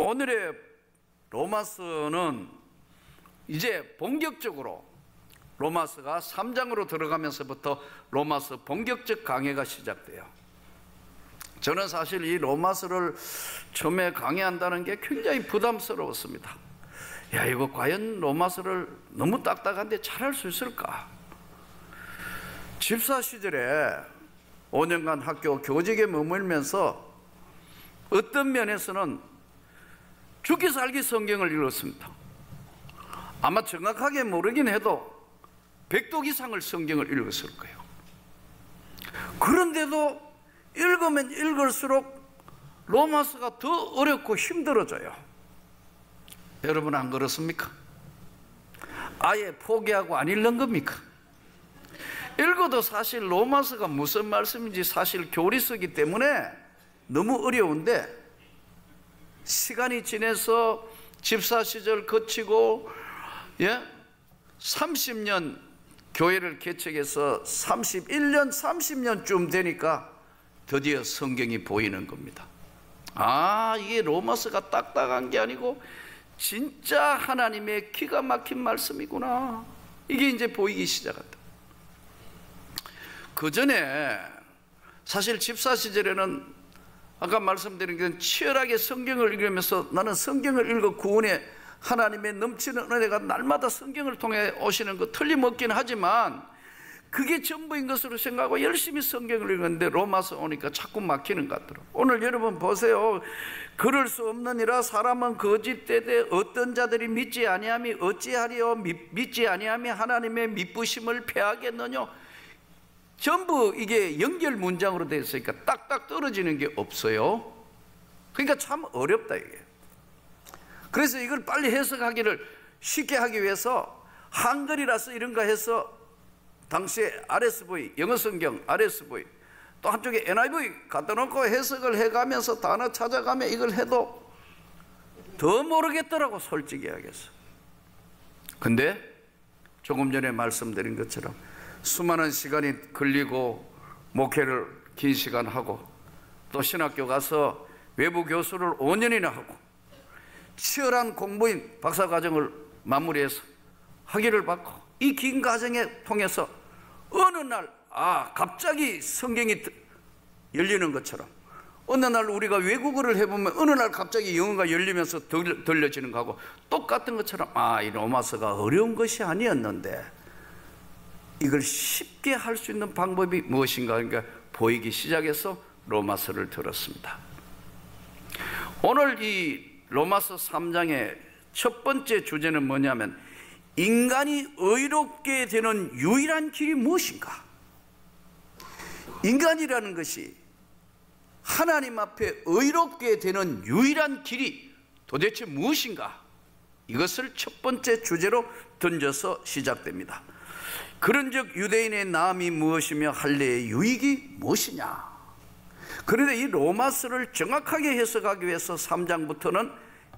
오늘의 로마서는 이제 본격적으로 로마서가 3장으로 들어가면서부터 로마서 본격적 강해가 시작돼요. 저는 사실 이 로마서를 처음에 강해한다는 게 굉장히 부담스러웠습니다. 야, 이거 과연 로마서를 너무 딱딱한데 잘할 수 있을까? 집사 시절에 5년간 학교 교직에 머물면서 어떤 면에서는 죽기 살기 성경을 읽었습니다. 아마 정확하게 모르긴 해도 100독 이상을 성경을 읽었을 거예요. 그런데도 읽으면 읽을수록 로마서가 더 어렵고 힘들어져요. 여러분 안 그렇습니까? 아예 포기하고 안 읽는 겁니까? 읽어도 사실 로마서가 무슨 말씀인지 사실 교리서기 때문에 너무 어려운데, 시간이 지나서 집사 시절 거치고 30년 교회를 개척해서 31년 30년쯤 되니까 드디어 성경이 보이는 겁니다. 아, 이게 로마서가 딱딱한 게 아니고 진짜 하나님의 기가 막힌 말씀이구나, 이게 이제 보이기 시작한다. 그 전에 사실 집사 시절에는 아까 말씀드린 게 치열하게 성경을 읽으면서 나는 성경을 읽어 구원에 하나님의 넘치는 은혜가 날마다 성경을 통해 오시는 거 틀림없긴 하지만 그게 전부인 것으로 생각하고 열심히 성경을 읽었는데 로마서 오니까 자꾸 막히는 것 같더라고요. 오늘 여러분 보세요. 그럴 수 없느니라 사람은 거짓되되 어떤 자들이 믿지 아니함이 어찌하리요? 믿지 아니함이 하나님의 믿부심을 패하겠느냐? 전부 이게 연결 문장으로 되어 있으니까 딱딱 떨어지는 게 없어요. 그러니까 참 어렵다 이게. 그래서 이걸 빨리 해석하기를 쉽게 하기 위해서 한글이라서 이런가 해서 당시에 RSV, 영어 성경 RSV, 또 한쪽에 NIV 갖다 놓고 해석을 해가면서 단어 찾아가며 이걸 해도 더 모르겠더라고, 솔직히 하겠어. 근데 조금 전에 말씀드린 것처럼 수많은 시간이 걸리고 목회를 긴 시간 하고 또 신학교 가서 외부 교수를 5년이나 하고 치열한 공부인 박사과정을 마무리해서 학위를 받고 이 긴 과정에 통해서 어느 날 갑자기 성경이 열리는 것처럼 어느 날 우리가 외국어를 해보면 어느 날 갑자기 영어가 열리면서 들려지는 거하고 똑같은 것처럼 이 로마서가 어려운 것이 아니었는데 이걸 쉽게 할 수 있는 방법이 무엇인가 그러니까 보이기 시작해서 로마서를 들었습니다. 오늘 이 로마서 3장의 첫 번째 주제는 뭐냐면 인간이 의롭게 되는 유일한 길이 무엇인가? 인간이라는 것이 하나님 앞에 의롭게 되는 유일한 길이 도대체 무엇인가? 이것을 첫 번째 주제로 던져서 시작됩니다. 그런즉 유대인의 나음이 무엇이며 할례의 유익이 무엇이냐? 그런데 이 로마서를 정확하게 해석하기 위해서 3장부터는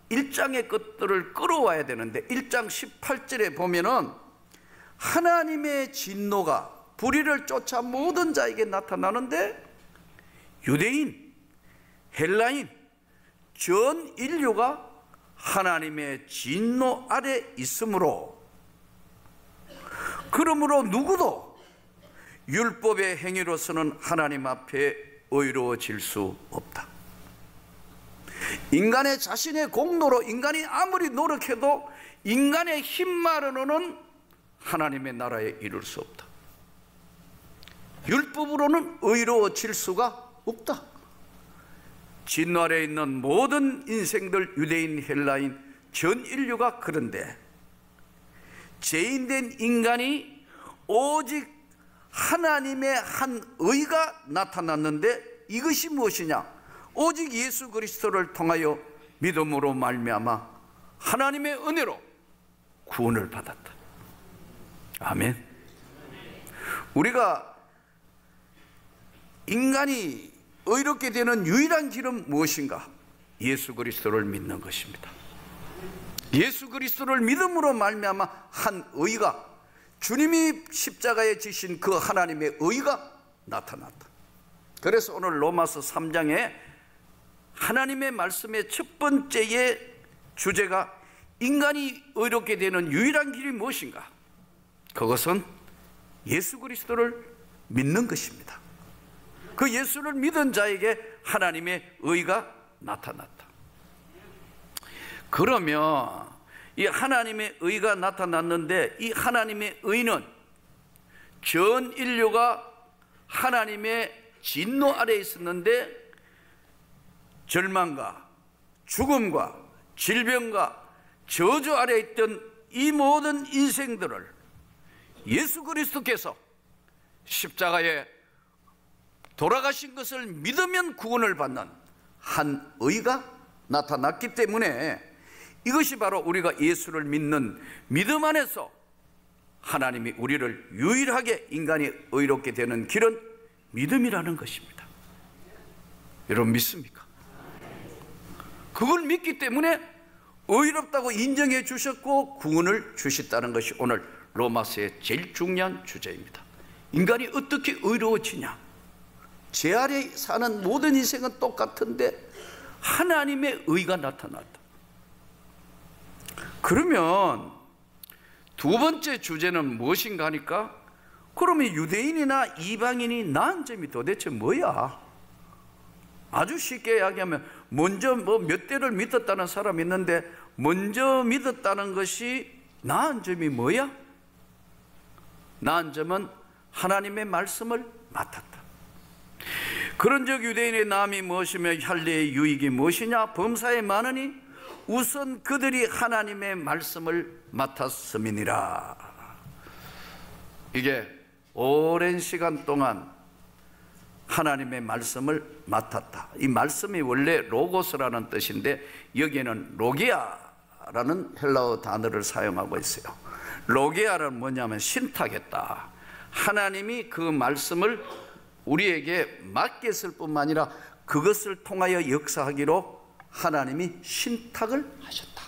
1장의 것들을 끌어와야 되는데 1장 18절에 보면은 하나님의 진노가 불의를 쫓아 모든 자에게 나타나는데 유대인, 헬라인, 전 인류가 하나님의 진노 아래 있으므로 그러므로 누구도 율법의 행위로서는 하나님 앞에 의로워질 수 없다. 인간의 자신의 공로로 인간이 아무리 노력해도 인간의 힘만으로는 하나님의 나라에 이룰 수 없다. 율법으로는 의로워질 수가 없다. 진노 아래에 있는 모든 인생들, 유대인, 헬라인, 전 인류가 그런데 죄인된 인간이 오직 하나님의 한 의가 나타났는데 이것이 무엇이냐? 오직 예수 그리스도를 통하여 믿음으로 말미암아 하나님의 은혜로 구원을 받았다. 아멘. 우리가 인간이 의롭게 되는 유일한 길은 무엇인가? 예수 그리스도를 믿는 것입니다. 예수 그리스도를 믿음으로 말미암아 한 의가, 주님이 십자가에 지신 그 하나님의 의가 나타났다. 그래서 오늘 로마서 3장에 하나님의 말씀의 첫 번째의 주제가 인간이 의롭게 되는 유일한 길이 무엇인가? 그것은 예수 그리스도를 믿는 것입니다. 그 예수를 믿은 자에게 하나님의 의가 나타났다. 그러면 이 하나님의 의가 나타났는데, 이 하나님의 의는 전 인류가 하나님의 진노 아래에 있었는데 절망과 죽음과 질병과 저주 아래에 있던 이 모든 인생들을 예수 그리스도께서 십자가에 돌아가신 것을 믿으면 구원을 받는 한 의가 나타났기 때문에, 이것이 바로 우리가 예수를 믿는 믿음 안에서 하나님이 우리를 유일하게 인간이 의롭게 되는 길은 믿음이라는 것입니다. 여러분 믿습니까? 그걸 믿기 때문에 의롭다고 인정해 주셨고 구원을 주셨다는 것이 오늘 로마서의 제일 중요한 주제입니다. 인간이 어떻게 의로워지냐? 죄 아래 사는 모든 인생은 똑같은데 하나님의 의가 나타났다. 그러면 두 번째 주제는 무엇인가 하니까, 그러면 유대인이나 이방인이 나은 점이 도대체 뭐야? 아주 쉽게 이야기하면 먼저 몇 대를 믿었다는 사람이 있는데 먼저 믿었다는 것이 나은 점이 뭐야? 나은 점은 하나님의 말씀을 맡았다. 그런즉 유대인의 나음이 무엇이며 할례의 유익이 무엇이냐? 범사에 많으니 우선 그들이 하나님의 말씀을 맡았음이니라. 이게 오랜 시간 동안 하나님의 말씀을 맡았다. 이 말씀이 원래 로고스라는 뜻인데 여기에는 로게아라는 헬라어 단어를 사용하고 있어요. 로게아는 뭐냐면 신탁했다. 하나님이 그 말씀을 우리에게 맡겼을 뿐만 아니라 그것을 통하여 역사하기로 하나님이 신탁을 하셨다.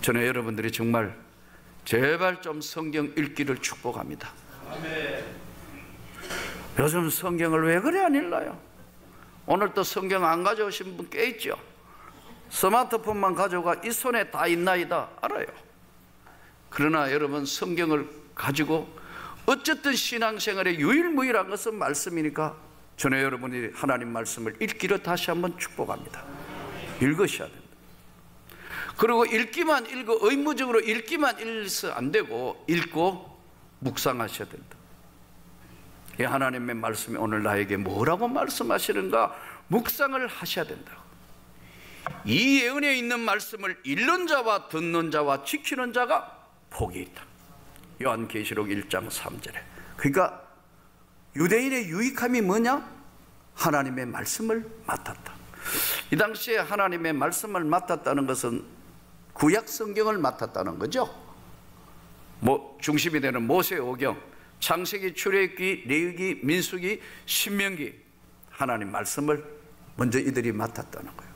저는 여러분들이 정말 제발 좀 성경 읽기를 축복합니다. 요즘 성경을 왜 그래 안 읽어요? 오늘 또 성경 안 가져오신 분 꽤 있죠? 스마트폰만 가져가 이 손에 다 있나이다 알아요. 그러나 여러분 성경을 가지고 어쨌든 신앙생활의 유일무이한 것은 말씀이니까 저는 여러분이 하나님 말씀을 읽기를 다시 한번 축복합니다. 읽으셔야 됩니다. 그리고 읽기만 읽어 의무적으로 읽기만 읽어서 안 되고 읽고 묵상하셔야 된다. 이 하나님의 말씀이 오늘 나에게 뭐라고 말씀하시는가 묵상을 하셔야 된다고. 이 예언에 있는 말씀을 읽는 자와 듣는 자와 지키는 자가 복이 있다. 요한계시록 1장 3절에. 그러니까 유대인의 유익함이 뭐냐? 하나님의 말씀을 맡았다. 이 당시에 하나님의 말씀을 맡았다는 것은 구약 성경을 맡았다는 거죠. 중심이 되는 모세오경, 창세기, 출애굽기, 레위기, 민수기, 신명기, 하나님 말씀을 먼저 이들이 맡았다는 거예요.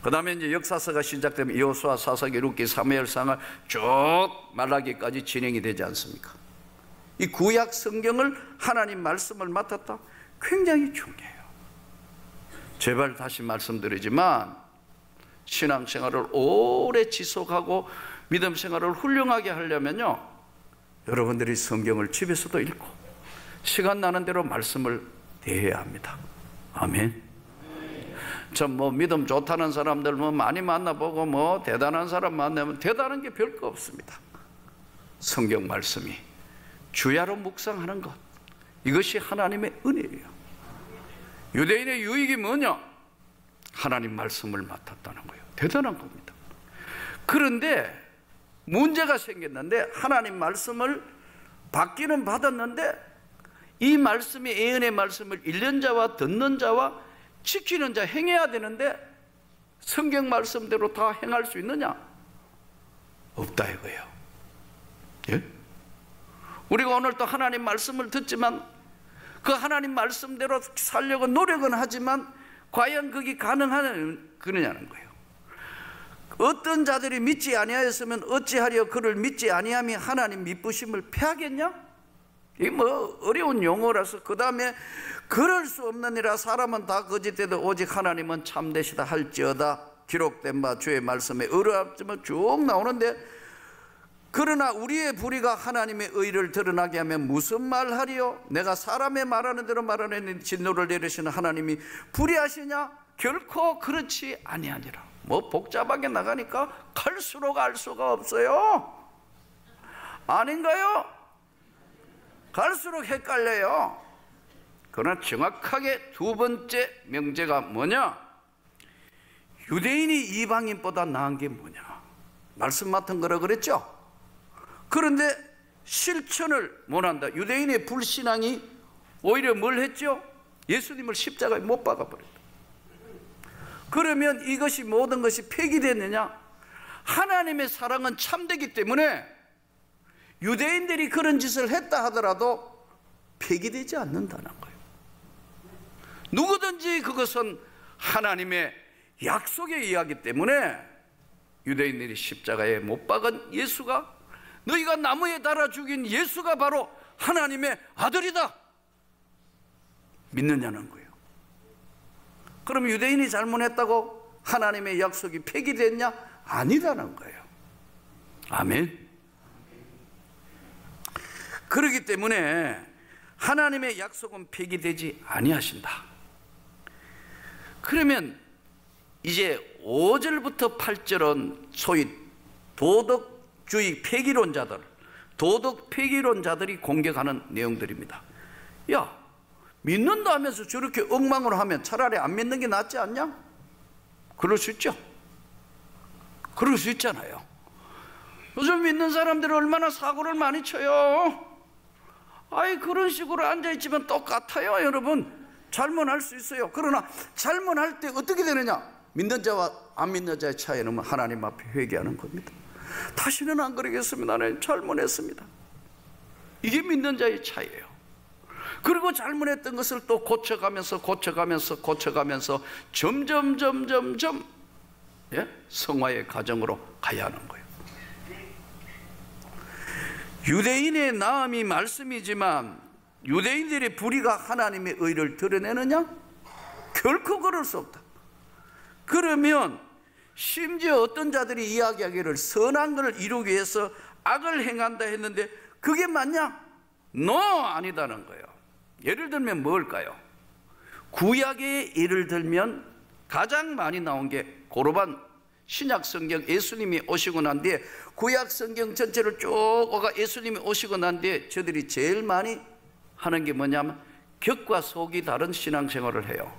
그 다음에 이제 역사서가 시작되면 여호수아, 사사기, 룻기, 사무엘상을 쭉 말라기까지 진행이 되지 않습니까? 이 구약 성경을 하나님 말씀을 맡았다. 굉장히 중요해요. 제발 다시 말씀드리지만 신앙생활을 오래 지속하고 믿음 생활을 훌륭하게 하려면요, 여러분들이 성경을 집에서도 읽고 시간 나는 대로 말씀을 대해야 합니다. 아멘. 전 믿음 좋다는 사람들 많이 만나보고 대단한 사람 만나면 대단한 게 별거 없습니다. 성경 말씀이 주야로 묵상하는 것, 이것이 하나님의 은혜예요. 유대인의 유익이 뭐냐? 하나님 말씀을 맡았다는 거예요. 대단한 겁니다. 그런데 문제가 생겼는데, 하나님 말씀을 받기는 받았는데 이 말씀이 예언의 말씀을 읽는 자와 듣는 자와 지키는 자 행해야 되는데 성경 말씀대로 다 행할 수 있느냐? 없다 이거예요. 예? 우리가 오늘 또 하나님 말씀을 듣지만 그 하나님 말씀대로 살려고 노력은 하지만 과연 그게 그러냐는 거예요. 어떤 자들이 믿지 아니하였으면 어찌하려 그를 믿지 아니함이 하나님 미쁘심을 패하겠냐? 이게 뭐 어려운 용어라서 그 다음에 그럴 수 없느니라 사람은 다 거짓되도 오직 하나님은 참되시다 할지어다 기록된 바 주의 말씀에 어렵지만 쭉 나오는데 그러나 우리의 불의가 하나님의 의를 드러나게 하면 무슨 말하리요? 내가 사람의 말하는 대로 말하는 진노를 내리시는 하나님이 불의하시냐? 결코 그렇지 아니하니라. 뭐 복잡하게 나가니까 갈수록 알 수가 없어요. 아닌가요? 갈수록 헷갈려요. 그러나 정확하게 두 번째 명제가 뭐냐? 유대인이 이방인보다 나은 게 뭐냐? 말씀 맡은 거라 그랬죠? 그런데 실천을 못한다. 유대인의 불신앙이 오히려 뭘 했죠? 예수님을 십자가에 못 박아버렸다. 그러면 이것이 모든 것이 폐기됐느냐? 하나님의 사랑은 참되기 때문에 유대인들이 그런 짓을 했다 하더라도 폐기되지 않는다는 거예요. 누구든지 그것은 하나님의 약속에 의하기 때문에 유대인들이 십자가에 못 박은 예수가, 너희가 나무에 달아 죽인 예수가 바로 하나님의 아들이다 믿느냐는 거예요. 그럼 유대인이 잘못했다고 하나님의 약속이 폐기됐냐? 아니라는 거예요. 아멘. 그렇기 때문에 하나님의 약속은 폐기되지 아니하신다. 그러면 이제 5절부터 8절은 소위 도덕주의 폐기론자들, 도덕 폐기론자들이 공격하는 내용들입니다. 야, 믿는다 하면서 저렇게 엉망으로 하면 차라리 안 믿는 게 낫지 않냐? 그럴 수 있죠. 그럴 수 있잖아요. 요즘 믿는 사람들은 얼마나 사고를 많이 쳐요. 아이, 그런 식으로 앉아있지만 똑같아요. 여러분, 잘못할 수 있어요. 그러나 잘못할 때 어떻게 되느냐? 믿는 자와 안 믿는 자의 차이는 하나님 앞에 회개하는 겁니다. 다시는 안 그러겠습니다. 하나님, 잘못했습니다. 이게 믿는 자의 차이예요. 그리고 잘못했던 것을 또 고쳐가면서 점점 성화의 과정으로 가야 하는 거예요. 유대인의 나음이 말씀이지만 유대인들의 불의가 하나님의 의를 드러내느냐? 결코 그럴 수 없다. 그러면 심지어 어떤 자들이 이야기하기를 선한 것을 이루기 위해서 악을 행한다 했는데 그게 맞냐? 아니다는 거예요. 예를 들면 뭘까요? 구약의 예를 들면 가장 많이 나온 게 고르반, 신약 성경 예수님이 오시고 난 뒤에 구약 성경 전체를 쭉 오가 예수님이 오시고 난 뒤에 저들이 제일 많이 하는 게 뭐냐면 격과 속이 다른 신앙생활을 해요.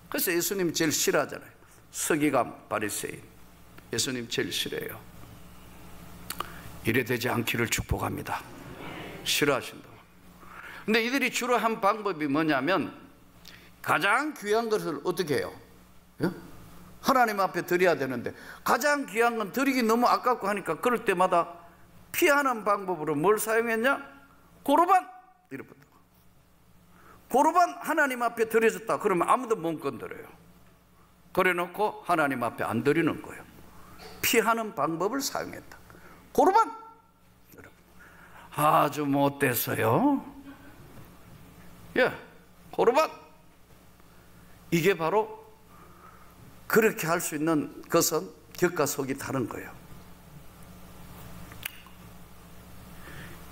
그래서 예수님 제일 싫어하잖아요. 서기관, 바리새인, 예수님 제일 싫어해요. 이래 되지 않기를 축복합니다. 싫어하신다. 근데 이들이 주로 한 방법이 뭐냐면 가장 귀한 것을 어떻게 해요? 하나님 앞에 드려야 되는데 가장 귀한 건 드리기 너무 아깝고 하니까 그럴 때마다 피하는 방법으로 뭘 사용했냐? 고르반! 이렇게 고르반 하나님 앞에 드려졌다 그러면 아무도 못 건드려요. 그래 놓고 하나님 앞에 안 드리는 거예요. 피하는 방법을 사용했다. 고르반! 아주 못됐어요. 예, 고르반! 이게 바로 그렇게 할 수 있는 것은 격과 속이 다른 거예요.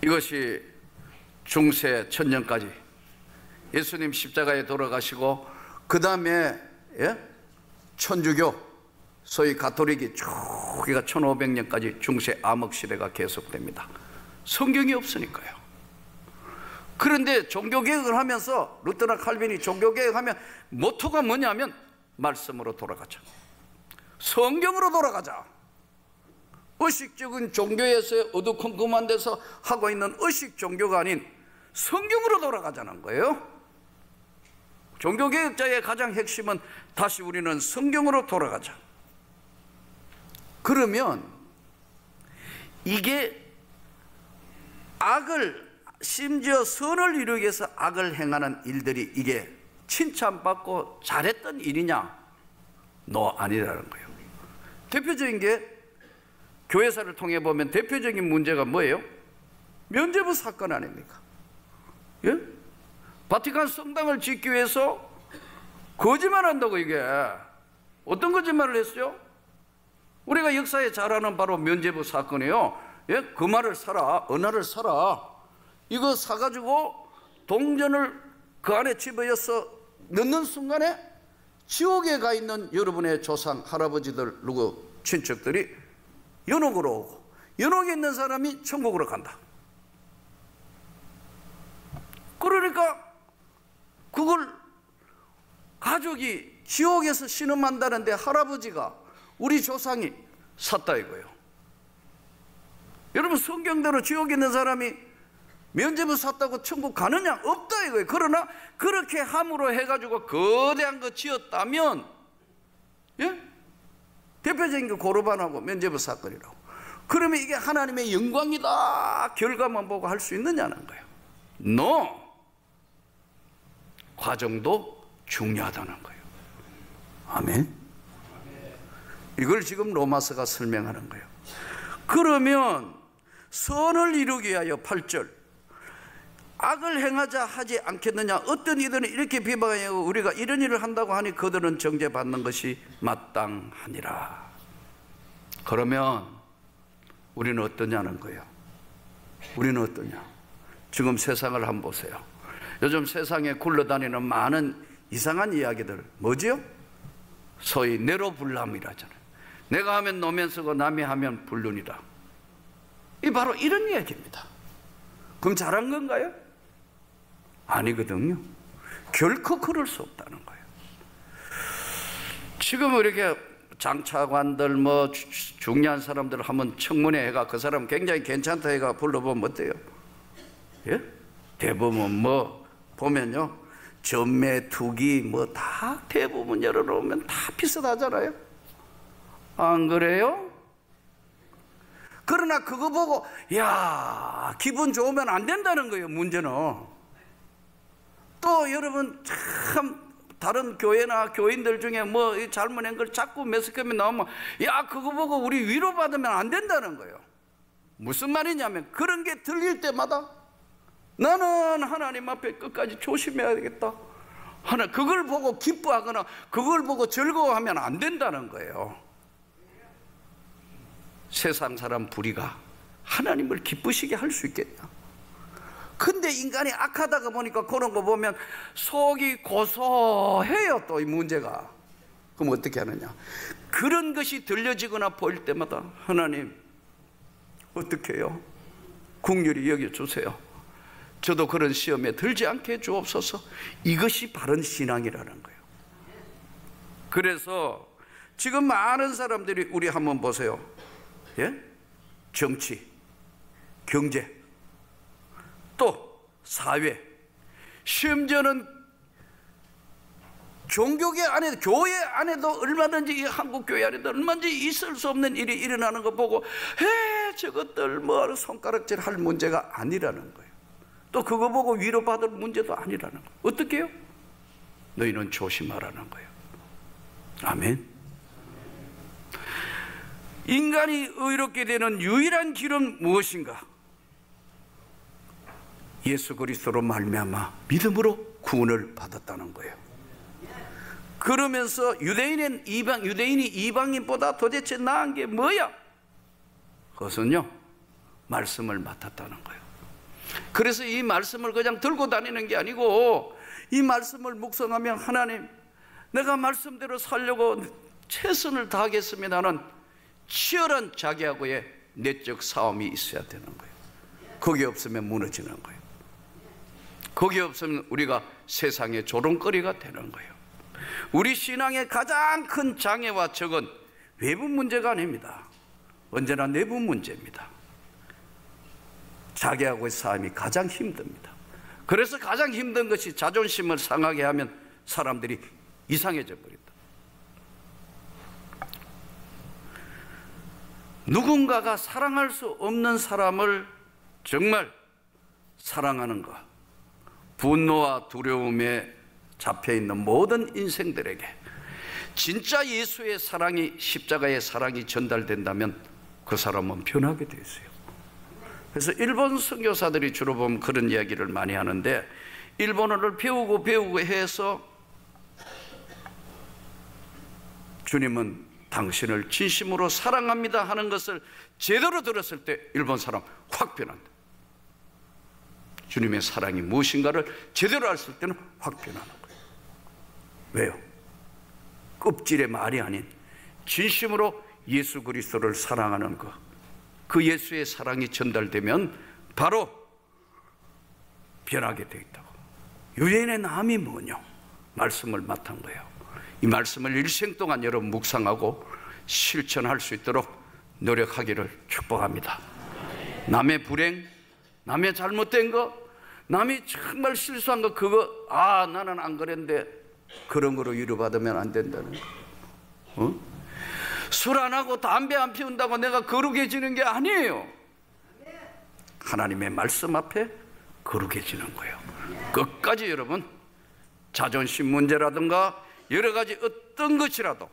이것이 중세 천년까지 예수님 십자가에 돌아가시고 그 다음에 천주교 소위 가톨릭이 쭉 1500년까지 중세 암흑시대가 계속됩니다. 성경이 없으니까요. 그런데 종교개혁을 하면서 루터나 칼빈이 종교개혁하면 모토가 뭐냐면 말씀으로 돌아가자. 성경으로 돌아가자. 의식적인 종교에서 어두컴컴한 데서 하고 있는 의식 종교가 아닌 성경으로 돌아가자는 거예요. 종교개혁자의 가장 핵심은 다시 우리는 성경으로 돌아가자. 그러면 이게 악을 심지어 선을 이루기 위해서 악을 행하는 일들이 이게 칭찬받고 잘했던 일이냐? 아니라는 거예요. 대표적인 게 교회사를 통해 보면 대표적인 문제가 뭐예요? 면죄부 사건 아닙니까? 예? 바티칸 성당을 짓기 위해서 거짓말한다고. 이게 어떤 거짓말을 했어요? 우리가 역사에 잘 아는 바로 면죄부 사건이에요. 예? 그 말을 사라, 은하를 사라. 이거 사가지고 동전을 그 안에 집어여서 넣는 순간에 지옥에 가 있는 여러분의 조상, 할아버지들, 누구 친척들이 연옥으로 오고, 연옥에 있는 사람이 천국으로 간다. 그러니까 그걸 가족이 지옥에서 신음한다는데 할아버지가, 우리 조상이 샀다 이거예요. 여러분, 성경대로 지옥에 있는 사람이 면죄부 샀다고 천국 가느냐? 없다 이거예요. 그러나 그렇게 함으로 해가지고 거대한 거 지었다면, 예? 대표적인 게 고르반하고 면죄부 사건이라고. 그러면 이게 하나님의 영광이다 결과만 보고 할 수 있느냐는 거예요. No. 과정도 중요하다는 거예요. 아멘. 이걸 지금 로마서가 설명하는 거예요. 그러면 선을 이루기 위하여 8절, 악을 행하자 하지 않겠느냐. 어떤 이들은 이렇게 비방하고, 우리가 이런 일을 한다고 하니 그들은 정죄받는 것이 마땅하니라. 그러면 우리는 어떠냐는 거예요. 우리는 어떠냐. 지금 세상을 한번 보세요. 요즘 세상에 굴러다니는 많은 이상한 이야기들 뭐지요? 소위 내로불람이라잖아요. 내가 하면 노면서고 남이 하면 불륜이다. 이 바로 이런 이야기입니다. 그럼 잘한 건가요? 아니거든요. 결코 그럴 수 없다는 거예요. 지금 이렇게 장차관들, 뭐 중요한 사람들 한번 청문회 해가 그 사람 굉장히 괜찮다 해가 불러보면 어때요? 예? 대부분 뭐 보면요, 전매, 투기 뭐 다 대부분 열어놓으면 다 비슷하잖아요. 안 그래요? 그러나 그거 보고 야 기분 좋으면 안 된다는 거예요. 문제는 또 여러분 참 다른 교회나 교인들 중에 뭐 잘못한 걸 자꾸 매스컴에 나오면 야 그거 보고 우리 위로받으면 안 된다는 거예요. 무슨 말이냐면 그런 게 들릴 때마다 나는 하나님 앞에 끝까지 조심해야 되겠다. 하나 그걸 보고 기뻐하거나 그걸 보고 즐거워하면 안 된다는 거예요. 세상 사람 불의가 하나님을 기쁘시게 할 수 있겠냐? 근데 인간이 악하다가 보니까 그런 거 보면 속이 고소해요. 또 이 문제가. 그럼 어떻게 하느냐? 그런 것이 들려지거나 보일 때마다 하나님 어떻게 해요? 긍휼히 여겨주세요. 저도 그런 시험에 들지 않게 해 주옵소서. 이것이 바른 신앙이라는 거예요. 그래서 지금 많은 사람들이 우리 한번 보세요. 예? 정치, 경제, 또 사회, 심지어는 종교계 안에, 교회 안에도 얼마든지, 한국 교회 안에도 얼마든지 있을 수 없는 일이 일어나는 거 보고 저것들 뭐 손가락질 할 문제가 아니라는 거예요. 또 그거 보고 위로받을 문제도 아니라는 거예요. 어떻게 해요? 너희는 조심하라는 거예요. 아멘. 인간이 의롭게 되는 유일한 길은 무엇인가? 예수 그리스도로 말미암아 믿음으로 구원을 받았다는 거예요. 그러면서 유대인이 이방인보다 도대체 나은 게 뭐야? 그것은요, 말씀을 맡았다는 거예요. 그래서 이 말씀을 그냥 들고 다니는 게 아니고 이 말씀을 묵상하면 하나님, 내가 말씀대로 살려고 최선을 다하겠습니다는 치열한 자기하고의 내적 싸움이 있어야 되는 거예요. 거기 없으면 무너지는 거예요. 거기 없으면 우리가 세상의 조롱거리가 되는 거예요. 우리 신앙의 가장 큰 장애와 적은 외부 문제가 아닙니다. 언제나 내부 문제입니다. 자기하고의 싸움이 가장 힘듭니다. 그래서 가장 힘든 것이 자존심을 상하게 하면 사람들이 이상해져 버린다. 누군가가 사랑할 수 없는 사람을 정말 사랑하는 것, 분노와 두려움에 잡혀있는 모든 인생들에게 진짜 예수의 사랑이, 십자가의 사랑이 전달된다면 그 사람은 변하게 되어 있어요. 그래서 일본 선교사들이 주로 보면 그런 이야기를 많이 하는데, 일본어를 배우고 해서 주님은 당신을 진심으로 사랑합니다 하는 것을 제대로 들었을 때 일본 사람 확 변한다. 주님의 사랑이 무엇인가를 제대로 알았을 때는 확 변하는 거예요. 왜요? 껍질의 말이 아닌 진심으로 예수 그리스도를 사랑하는 그 예수의 사랑이 전달되면 바로 변하게 되어 있다고. 유대인의 남이 뭐냐? 말씀을 맡은 거예요. 이 말씀을 일생 동안 여러분 묵상하고 실천할 수 있도록 노력하기를 축복합니다. 남의 불행, 남의 잘못된 거, 남이 정말 실수한 거, 그거 나는 안 그랬는데 그런 거로 위로받으면 안 된다는 거. 술 안 하고 담배 안 피운다고 내가 거룩해지는 게 아니에요. 하나님의 말씀 앞에 거룩해지는 거예요. 끝까지 여러분 자존심 문제라든가 여러 가지 어떤 것이라도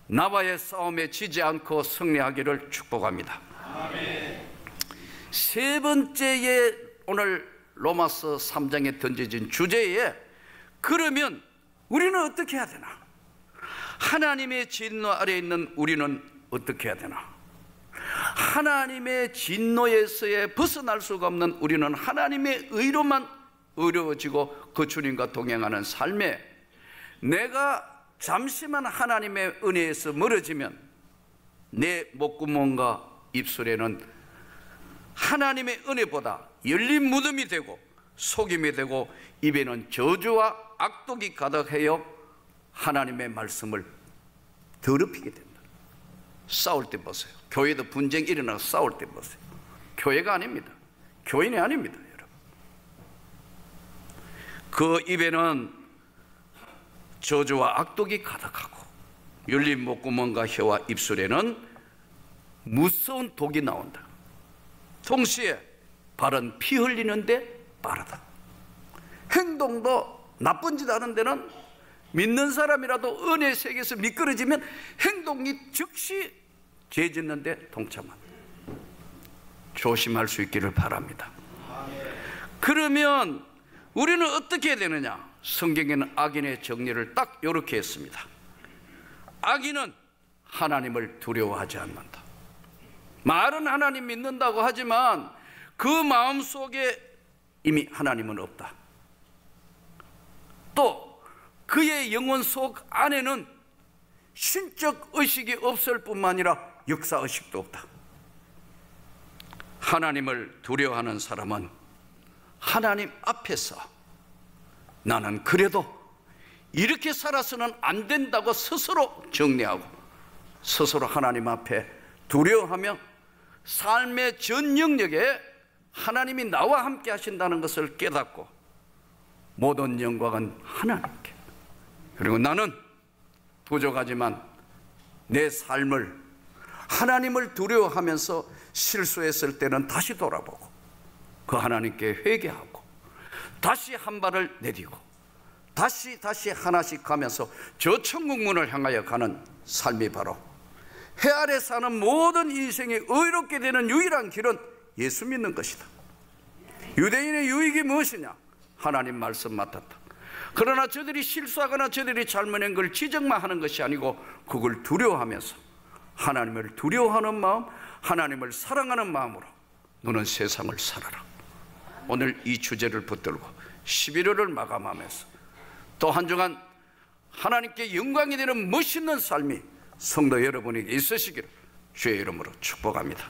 나와의 싸움에 지지 않고 승리하기를 축복합니다. 아멘. 세 번째에 오늘 로마서 3장에 던져진 주제에, 그러면 우리는 어떻게 해야 되나? 하나님의 진노 아래에 있는 우리는 어떻게 해야 되나? 하나님의 진노에서의 벗어날 수가 없는 우리는 하나님의 의로만 의로워지고 그 주님과 동행하는 삶에, 내가 잠시만 하나님의 은혜에서 멀어지면 내 목구멍과 입술에는 하나님의 은혜보다 열린 무덤이 되고 속임이 되고 입에는 저주와 악독이 가득하여 하나님의 말씀을 더럽히게 된다. 싸울 때 보세요. 교회도 분쟁 일어나서 싸울 때 보세요. 교회가 아닙니다. 교인이 아닙니다, 여러분. 그 입에는 저주와 악독이 가득하고 열린 목구멍과 혀와 입술에는 무서운 독이 나온다. 동시에 발은 피 흘리는데 빠르다. 행동도 나쁜 짓 하는 데는 믿는 사람이라도 은혜 세계에서 미끄러지면 행동이 즉시 죄 짓는 데 동참한다. 조심할 수 있기를 바랍니다. 그러면 우리는 어떻게 해야 되느냐? 성경에는 악인의 정리를 딱 이렇게 했습니다. 악인은 하나님을 두려워하지 않는다. 말은 하나님 믿는다고 하지만 그 마음속에 이미 하나님은 없다. 또 그의 영혼 속 안에는 신적 의식이 없을 뿐만 아니라 역사 의식도 없다. 하나님을 두려워하는 사람은 하나님 앞에서 나는 그래도 이렇게 살아서는 안 된다고 스스로 정리하고 스스로 하나님 앞에 두려워하며 삶의 전 영역에 하나님이 나와 함께 하신다는 것을 깨닫고 모든 영광은 하나님께, 그리고 나는 부족하지만 내 삶을 하나님을 두려워하면서 실수했을 때는 다시 돌아보고 그 하나님께 회개하고 다시 한 발을 내디고 다시 하나씩 가면서 저 천국문을 향하여 가는 삶이 바로 해 아래 사는 모든 인생이 의롭게 되는 유일한 길은 예수 믿는 것이다. 유대인의 유익이 무엇이냐? 하나님 말씀 맡았다. 그러나 저들이 실수하거나 저들이 잘못한 걸 지적만 하는 것이 아니고 그걸 두려워하면서 하나님을 두려워하는 마음, 하나님을 사랑하는 마음으로 너는 세상을 살아라. 오늘 이 주제를 붙들고 11월을 마감하면서 또 한 주간 하나님께 영광이 되는 멋있는 삶이 성도 여러분에게 있으시기를 주의 이름으로 축복합니다.